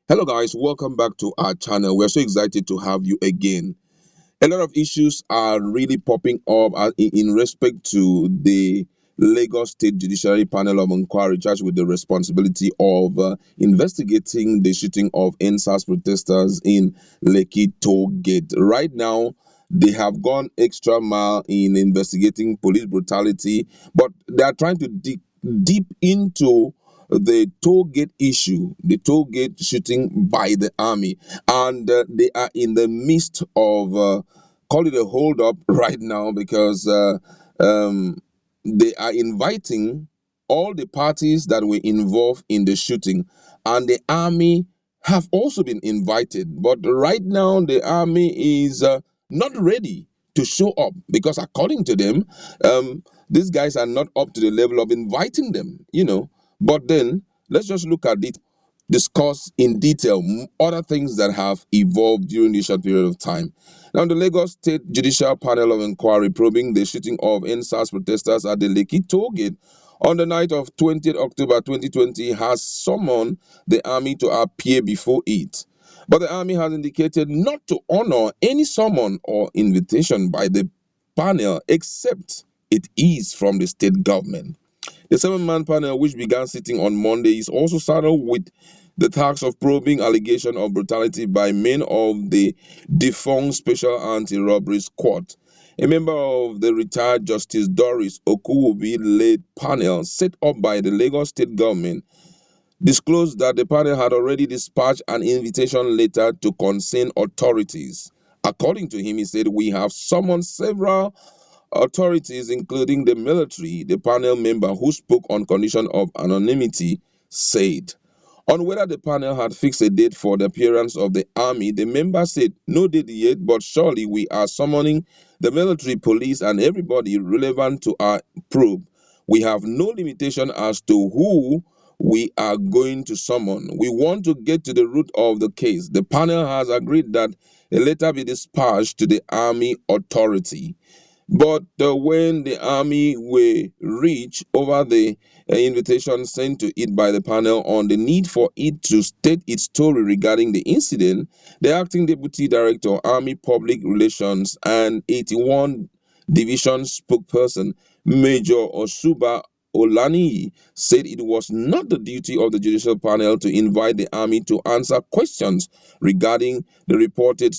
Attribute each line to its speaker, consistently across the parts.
Speaker 1: Hello guys, welcome back to our channel. We're so excited to have you again. A lot of issues are really popping up in respect to the Lagos State Judiciary Panel of Inquiry charged with the responsibility of investigating the shooting of NSAS protesters in Lekki Toll Gate. Right now, they have gone extra mile in investigating police brutality, but they are trying to dig deep into the toll gate issue, the toll gate shooting by the army, and they are in the midst of call it a hold up right now because um, they are inviting all the parties that were involved in the shooting, and the army have also been invited. But right now, the army is not ready to show up because, according to them, these guys are not up to the level of inviting them. But then let's just look at it, discuss in detail other things that have evolved during this short period of time. Now, the Lagos State Judicial Panel of Inquiry probing the shooting of NSAS protesters at the Lekki toll gate on the night of 20th October 2020 has summoned the army to appear before it. But the army has indicated not to honor any summon or invitation by the panel except it is from the state government. The seven-man panel, which began sitting on Monday, is also saddled with the task of probing allegations of brutality by men of the defunct Special Anti-Robbery Squad. A member of the retired Justice Doris Okuwobi-led panel set up by the Lagos State government disclosed that the panel had already dispatched an invitation letter to concerned authorities. According to him, he said, "We have summoned several authorities, including the military." The panel member, who spoke on condition of anonymity, said. On whether the panel had fixed a date for the appearance of the army, the member said, "No date yet, but surely we are summoning the military, police, and everybody relevant to our probe. We have no limitation as to who we are going to summon. We want to get to the root of the case." The panel has agreed that a letter be dispatched to the army authority. But when the army were reached over the invitation sent to it by the panel on the need for it to state its story regarding the incident, the acting deputy director, Army Public Relations and 81 Division spokesperson, Major Osuba Olaniyi, said it was not the duty of the judicial panel to invite the army to answer questions regarding the reported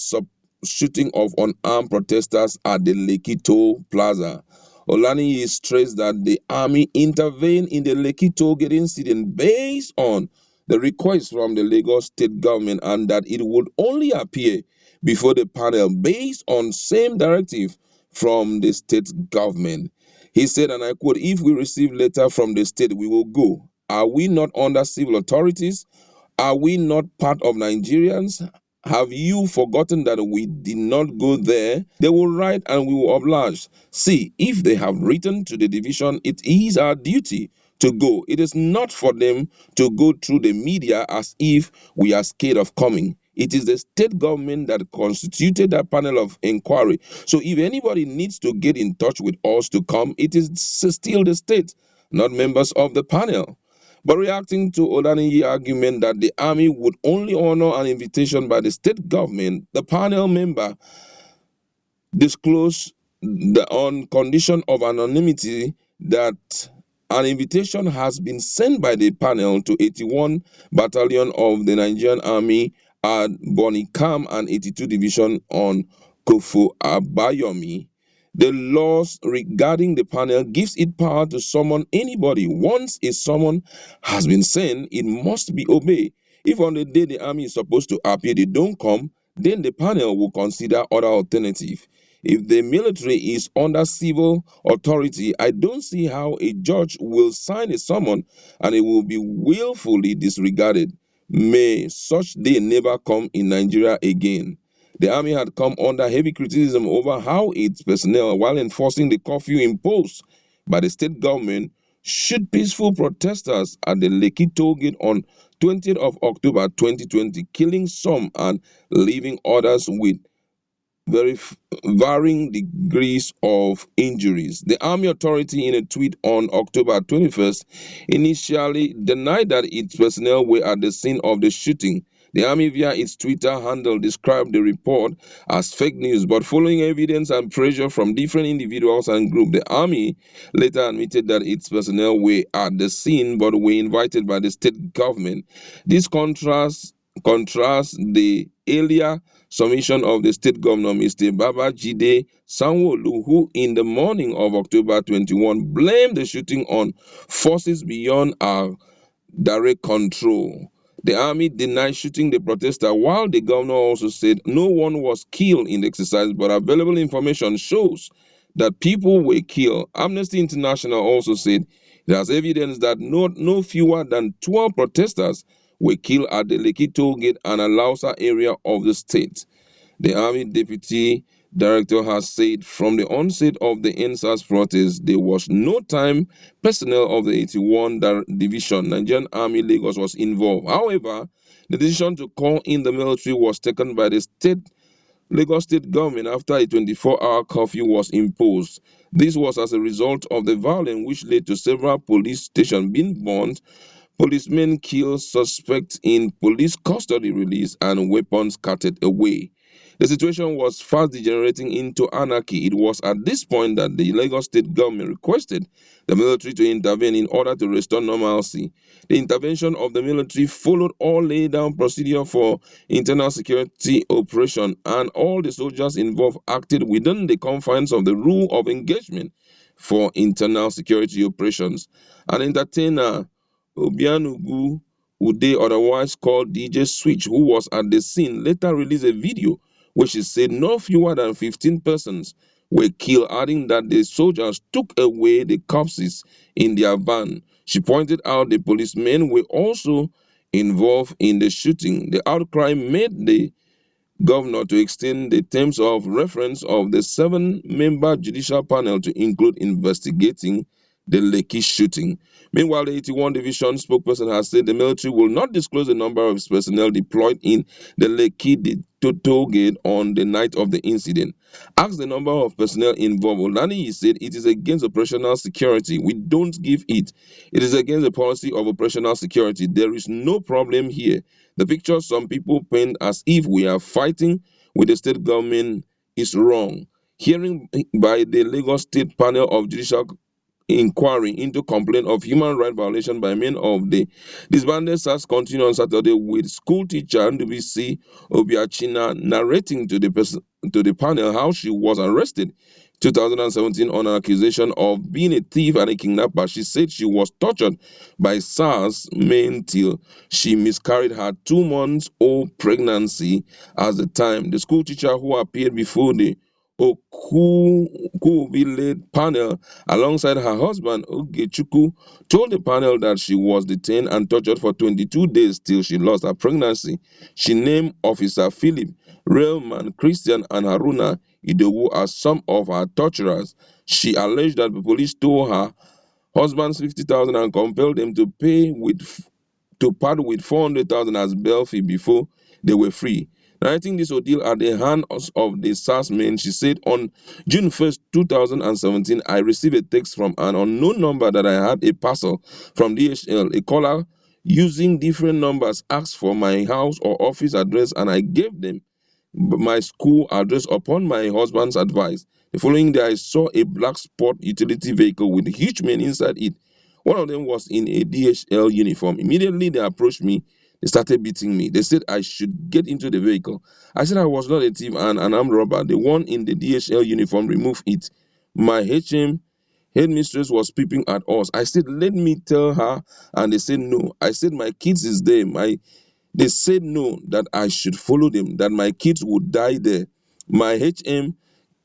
Speaker 1: shooting of unarmed protesters at the Lekki Toll Plaza. Olani stressed that the army intervened in the Lekki Toll Gate incident based on the request from the Lagos state government and that it would only appear before the panel based on same directive from the state government. He said, and I quote, "If we receive letter from the state, we will go. Are we not under civil authorities? Are we not part of Nigerians? Have you forgotten that we did not go there? They will write and we will oblige. See, if they have written to the division, it is our duty to go. It is not for them to go through the media as if we are scared of coming. It is the state government that constituted that panel of inquiry. So if anybody needs to get in touch with us to come, it is still the state, not members of the panel." But reacting to Olaniyi's argument that the army would only honor an invitation by the state government, the panel member disclosed on condition of anonymity that an invitation has been sent by the panel to 81 Battalion of the Nigerian Army at Bonikam and 82 Division on Kofo Abayomi. The laws regarding the panel gives it power to summon anybody. Once a summon has been sent, it must be obeyed. If on the day the army is supposed to appear, they don't come, then the panel will consider other alternative. If the military is under civil authority, I don't see how a judge will sign a summon and it will be willfully disregarded. May such day never come in Nigeria again. The army had come under heavy criticism over how its personnel, while enforcing the curfew imposed by the state government, shoot peaceful protesters at the Lekki toll gate on 20th of October 2020, killing some and leaving others with very varying degrees of injuries. The Army Authority, in a tweet on October 21st, initially denied that its personnel were at the scene of the shooting, The army, via its Twitter handle, described the report as fake news, but following evidence and pressure from different individuals and groups, the army later admitted that its personnel were at the scene but were invited by the state government. This contrasts the earlier submission of the state governor, Mr. Babajide Sanwo-Olu, who in the morning of October 21 blamed the shooting on forces beyond our direct control. The army denied shooting the protester, while the governor also said no one was killed in the exercise, but available information shows that people were killed. Amnesty International also said it has evidence that no fewer than 12 protesters were killed at the Lekki toll gate and Alausa area of the state. The Army Deputy Director has said from the onset of the NSAS protest, there was no time personnel of the 81 Division, Nigerian Army Lagos, was involved. However, the decision to call in the military was taken by the Lagos state government after a 24-hour curfew was imposed. This was as a result of the violence which led to several police stations being burned, policemen killed, suspects in police custody released, and weapons carted away. The situation was fast degenerating into anarchy. It was at this point that the Lagos state government requested the military to intervene in order to restore normalcy. The intervention of the military followed all laid down procedure for internal security operation, and all the soldiers involved acted within the confines of the rule of engagement for internal security operations. An entertainer, Obianugu Ude, otherwise called DJ Switch, who was at the scene, later released a video where she said no fewer than 15 persons were killed, adding that the soldiers took away the corpses in their van. She pointed out the policemen were also involved in the shooting. The outcry made the governor to extend the terms of reference of the 7-member judicial panel to include investigating the Lekki shooting. Meanwhile, the 81 Division spokesperson has said the military will not disclose the number of its personnel deployed in the Lekki toll gate on the night of the incident. Asked the number of personnel involved, Olani said it is against operational security. We don't give it. It is against the policy of operational security. There is no problem here. The picture some people paint as if we are fighting with the state government is wrong. Hearing by the Lagos State Panel of Judicial inquiry into complaint of human rights violation by men of the disbanded SARS continued on Saturday, with school teacher NWC Obiachina narrating to the panel how she was arrested 2017 on an accusation of being a thief and a kidnapper. She said she was tortured by SARS men till she miscarried her 2 months old pregnancy. At the time, the school teacher who appeared before the Okuwile panel alongside her husband Ogechuku told the panel that she was detained and tortured for 22 days till she lost her pregnancy. She named Officer Philip, Railman Christian, and Haruna Idowu as some of her torturers. She alleged that the police stole her husband's 50,000 and compelled them to part with 400,000 as bail fee before they were free. Narrating this ordeal at the hands of the SARS men, she said, on June 1st, 2017, I received a text from an unknown number that I had a parcel from DHL. A caller using different numbers asked for my house or office address, and I gave them my school address upon my husband's advice. The following day, I saw a black sport utility vehicle with huge men inside it. One of them was in a DHL uniform. Immediately, they approached me. They started beating me. They said I should get into the vehicle. I said I was not a thief and an armed robber. The one in the DHL uniform removed it. My headmistress was peeping at us. I said, let me tell her. And they said, no. I said, my kids is there. They said no, that I should follow them, that my kids would die there. My HM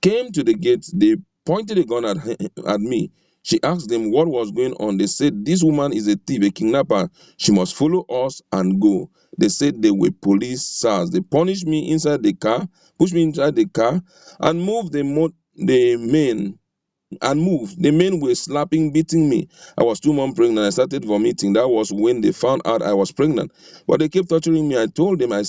Speaker 1: came to the gate. They pointed a gun at me. She asked them what was going on. They said, this woman is a thief, a kidnapper. She must follow us and go. They said they were police SARS. They punished me inside the car, pushed me inside the car, and moved the men and moved. The men were slapping, beating me. I was 2 months pregnant. I started vomiting. That was when they found out I was pregnant. But they kept torturing me. I told them I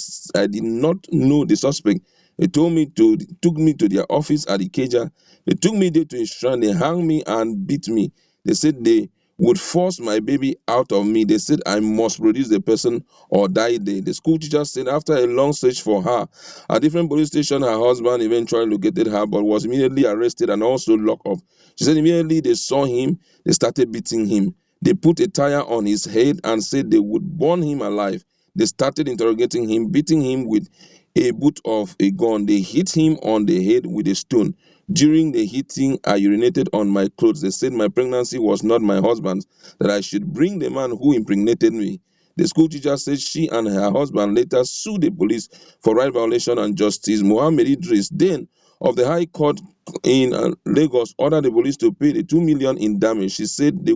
Speaker 1: did not know the suspect. They took me to their office at Ikeja. They took me there to a strand. They hung me and beat me. They said they would force my baby out of me. They said I must produce the person or die there. The school teacher said after a long search for her, a different police station, her husband eventually located her but was immediately arrested and also locked up. She said immediately they saw him, they started beating him. They put a tire on his head and said they would burn him alive. They started interrogating him, beating him with a boot of a gun. They hit him on the head with a stone. During the hitting, I urinated on my clothes. They said my pregnancy was not my husband's, that I should bring the man who impregnated me. The school teacher said she and her husband later sued the police for right violation and justice. Mohammed Idris, then of the High Court in Lagos, ordered the police to pay the 2 million in damage. She said they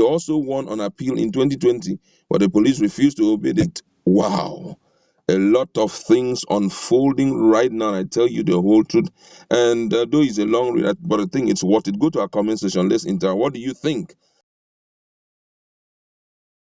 Speaker 1: also won on appeal in 2020, but the police refused to obey it. Wow, a lot of things unfolding right now. I tell you the whole truth. And though it's a long read, but I think it's worth it. Go to our comment section. Let's interact. What do you think